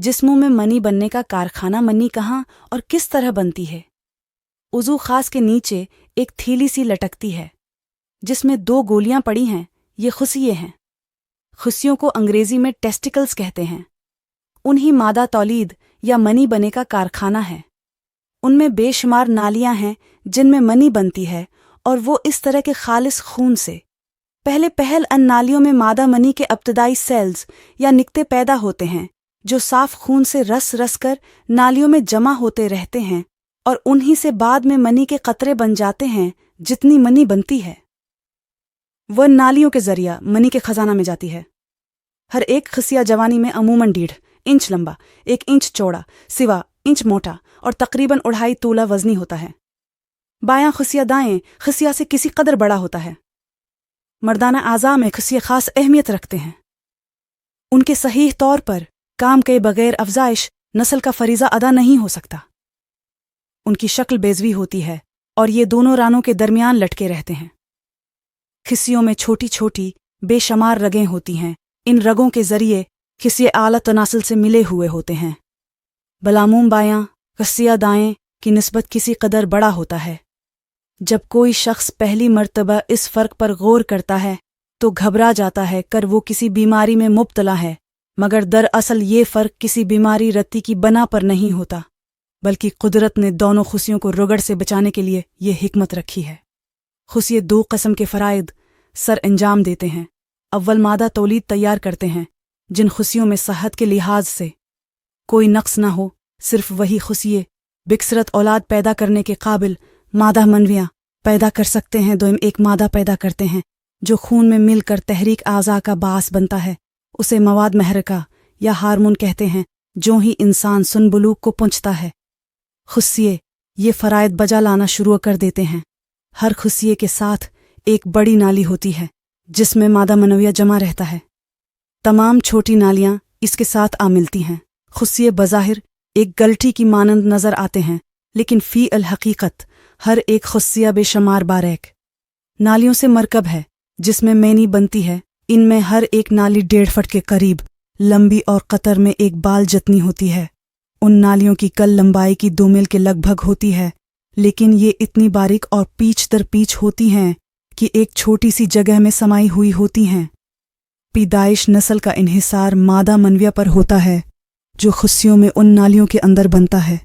जिस्मों में मनी बनने का कारखाना मनी कहाँ और किस तरह बनती है। उज़ू खास के नीचे एक थैली सी लटकती है जिसमें 2 गोलियां पड़ी हैं। ये खुसिये हैं। खुसियों को अंग्रेजी में टेस्टिकल्स कहते हैं। उन्हीं मादा तौलीद या मनी बने का कारखाना है। उनमें बेशुमार नालियां हैं जिनमें मनी बनती है, और वो इस तरह के खालिस खून से पहल अन नालियों में मादा मनी के इब्तदाई सेल्स या निकते पैदा होते हैं जो साफ खून से रस रस कर नालियों में जमा होते रहते हैं, और उन्हीं से बाद में मनी के कतरे बन जाते हैं। जितनी मनी बनती है वह नालियों के जरिया मनी के खजाना में जाती है। हर एक खसिया जवानी में अमूमन 1.5 इंच लंबा, 1 इंच चौड़ा, सिवा इंच मोटा और तकरीबन 2.5 तोला वजनी होता है। बायां खसिया दाएं खसिया से किसी कदर बड़ा होता है। मर्दाना आज़ा में खसिये खास अहमियत रखते हैं। उनके सही तौर पर काम के बगैर अफजाइश नस्ल का फरीज़ा अदा नहीं हो सकता। उनकी शक्ल बेज़वी होती है और ये दोनों रानों के दरमियान लटके रहते हैं। खिस्सियों में छोटी छोटी बेशुमार रगें होती हैं। इन रगों के जरिए खिस्सिये आला तनासल से मिले हुए होते हैं। बलामूम बायां खसिया दाएं की निस्बत किसी कदर बड़ा होता है। जब कोई शख्स पहली मर्तबा इस फ़र्क पर गौर करता है तो घबरा जाता है कर वो किसी बीमारी में मुब्तला है, मगर दरअसल ये फ़र्क किसी बीमारी रत्ती की बना पर नहीं होता, बल्कि कुदरत ने दोनों खुशियों को रुगड़ से बचाने के लिए ये हिकमत रखी है। खुशिये 2 किस्म के फ़राइद सर अंजाम देते हैं। अव्वल मादा तौलीद तैयार करते हैं जिन खुशियों में सेहत के लिहाज से कोई नक्स ना हो। सिर्फ वही खुशिये बिकसरत औलाद पैदा करने के काबिल मादा मनवियाँ पैदा कर सकते हैं। दोम एक मादा पैदा करते हैं जो खून में मिलकर तहरीक आज़ा का बास बनता है। उसे मवाद महरका या हार्मोन कहते हैं। जो ही इंसान सुनबुलूक को पहुँचता है, खुशिये ये फ़राइद बजा लाना शुरू कर देते हैं। हर खुशिये के साथ एक बड़ी नाली होती है जिसमें मादा मनविया जमा रहता है। तमाम छोटी नालियाँ इसके साथ आ मिलती हैं। खुशिये बज़ाहिर एक गलठी की मानंद नज़र आते हैं, लेकिन फ़ी अल हकीकत हर एक खुशिया बेशुमार बारीक नालियों से मरकब है जिसमें मैनी बनती है। इनमें हर एक नाली 1.5 फुट के करीब लंबी और कतर में एक बाल जितनी होती है। उन नालियों की कल लंबाई की 2 मील के लगभग होती है, लेकिन ये इतनी बारीक और पीछ दर पीछ होती हैं कि एक छोटी सी जगह में समाई हुई होती हैं। पैदाइश नस्ल का इन्हिसार मादा मनविया पर होता है जो खुशियों में उन नालियों के अंदर बनता है।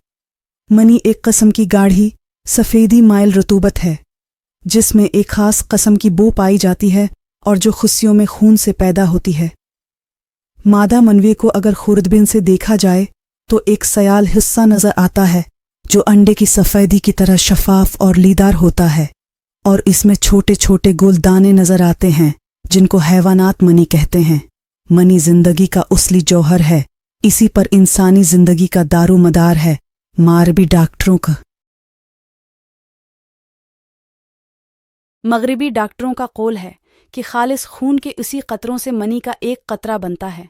मनी एक किस्म की गाढ़ी सफ़ेदी माइल रतूबत है जिसमें एक ख़ास किस्म की बू पाई जाती है और जो खुशियों में खून से पैदा होती है। मादा मनवे को अगर खुर्दबिन से देखा जाए तो एक सयाल हिस्सा नज़र आता है जो अंडे की सफ़ेदी की तरह शफाफ और लीदार होता है, और इसमें छोटे छोटे गोल दाने नज़र आते हैं जिनको हैवानात मनी कहते हैं। मनी जिंदगी का उसली जौहर है। इसी पर इंसानी जिंदगी का दारो मदार है। मारबी डॉक्टरों का मगरिबी डॉक्टरों का कौल है कि खालिस खून के इसी कतरों से मनी का एक कतरा बनता है।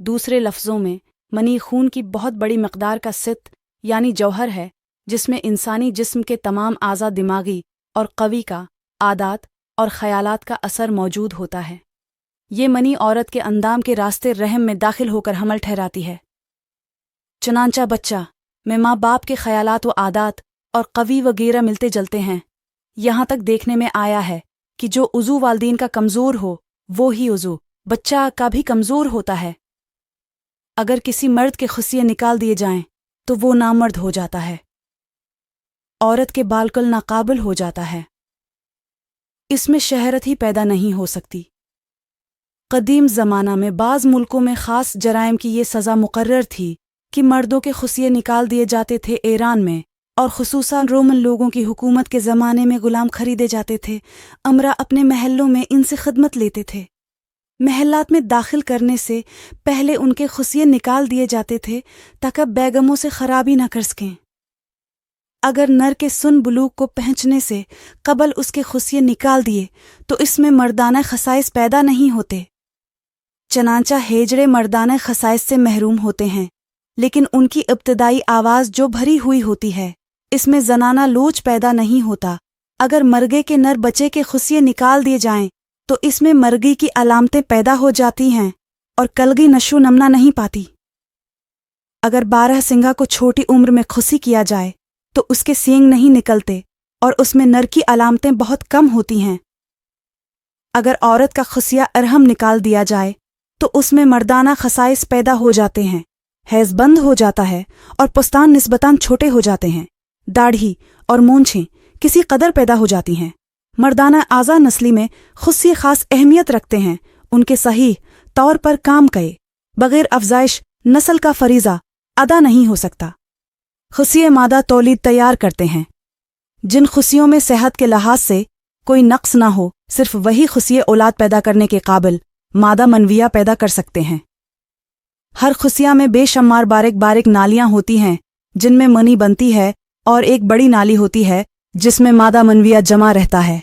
दूसरे लफ्ज़ों में मनी खून की बहुत बड़ी मकदार का सित यानी जौहर है जिसमें इंसानी जिस्म के तमाम आज़ा दिमागी और कवी का आदात और ख़यालात का असर मौजूद होता है। ये मनी औरत के अंदाम के रास्ते रहम में दाखिल होकर हमल ठहराती है। चुनांचा बच्चा में माँ बाप के ख़यालात व आदात और कवी वगैरह मिलते जलते हैं। यहाँ तक देखने में आया है कि जो उज़ू वालदीन का कमज़ोर हो वो ही उज़ू बच्चा का भी कमज़ोर होता है। अगर किसी मर्द के खुशिये निकाल दिए जाएं तो वो नामर्द हो जाता है। औरत के बालकुल नाकाबिल हो जाता है। इसमें शहरत ही पैदा नहीं हो सकती। कदीम ज़माना में बाज़ मुल्कों में ख़ास जराइम की ये सज़ा मुकर्रर थी कि मर्दों के खुशिये निकाल दिए जाते थे। ईरान में और ख़ुसूसन रोमन लोगों की हुकूमत के ज़माने में ग़ुलाम खरीदे जाते थे। अमरा अपने महलों में इनसे खिदमत लेते थे। महलात में दाखिल करने से पहले उनके खुशिये निकाल दिए जाते थे ताकि बैगमों से ख़राबी न कर सकें। अगर नर के सुन बुलूक को पहुँचने से कबल उसके खुशिये निकाल दिए तो इसमें मर्दाना खसाइस पैदा नहीं होते। चनांचा हेजड़े मर्दाना खसाइस से महरूम होते हैं, लेकिन उनकी इब्तदाई आवाज़ जो भरी हुई होती है इसमें जनाना लोच पैदा नहीं होता। अगर मर्गे के नर बच्चे के खुशिये निकाल दिए जाएं तो इसमें मर्गी की अलामतें पैदा हो जाती हैं और कलगी नशो नमना नहीं पाती। अगर 12 सिंगा को छोटी उम्र में खुशी किया जाए तो उसके सींग नहीं निकलते और उसमें नर की अलामतें बहुत कम होती हैं। अगर औरत का खुशिया अरहम निकाल दिया जाए तो उसमें मर्दाना खसाइस पैदा हो जाते हैं, हैज बंद हो जाता है और पुस्तान निस्बतान छोटे हो जाते हैं, दाढ़ी और मूंछें किसी कदर पैदा हो जाती हैं। मर्दाना आज़ा नस्ली में खुशी खास अहमियत रखते हैं, उनके सही तौर पर काम कए बग़ैर अफजाइश नस्ल का फरीज़ा अदा नहीं हो सकता। खुशिये मादा तौलीद तैयार करते हैं। जिन खुशियों में सेहत के लिहाज से कोई नक्स ना हो, सिर्फ वही खुशिये औलाद पैदा करने के काबिल मादा मनविया पैदा कर सकते हैं। हर खुशिया में बेशुमार बारीक बारीक नालियां होती हैं जिनमें मनी बनती है और एक बड़ी नाली होती है जिसमें मादा मनविया जमा रहता है।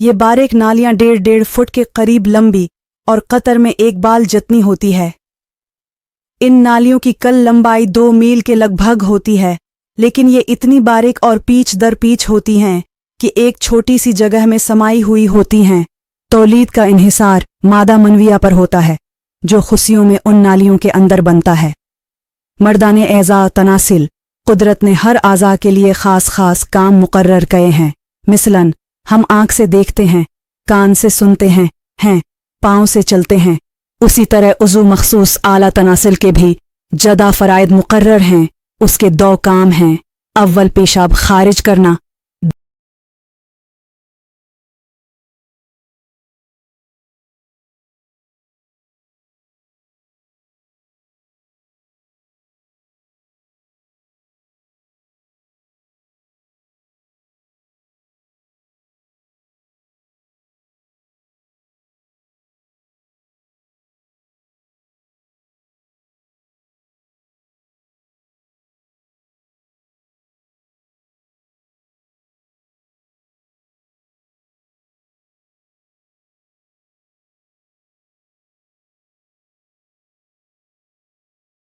ये बारीक नालियां 1.5 फुट के करीब लंबी और कतर में एक बाल जितनी होती है। इन नालियों की कल लंबाई 2 मील के लगभग होती है, लेकिन ये इतनी बारीक और पीच दर पीच होती हैं कि एक छोटी सी जगह में समाई हुई होती हैं। तौलीद का इन्हिसार मादा मनविया पर होता है जो खुशियों में उन नालियों के अंदर बनता है। मर्दाने एज़ा तनासिल कुदरत ने हर आज़ा के लिए ख़ास ख़ास काम मुकर्रर किए हैं। मिसलन हम आँख से देखते हैं, कान से सुनते हैं, पाँव से चलते हैं, उसी तरह उज़ू मखसूस आला तनासिल के भी जदा फ़राइद मुकर्रर हैं। उसके 2 काम हैं। अव्वल पेशाब खारिज करना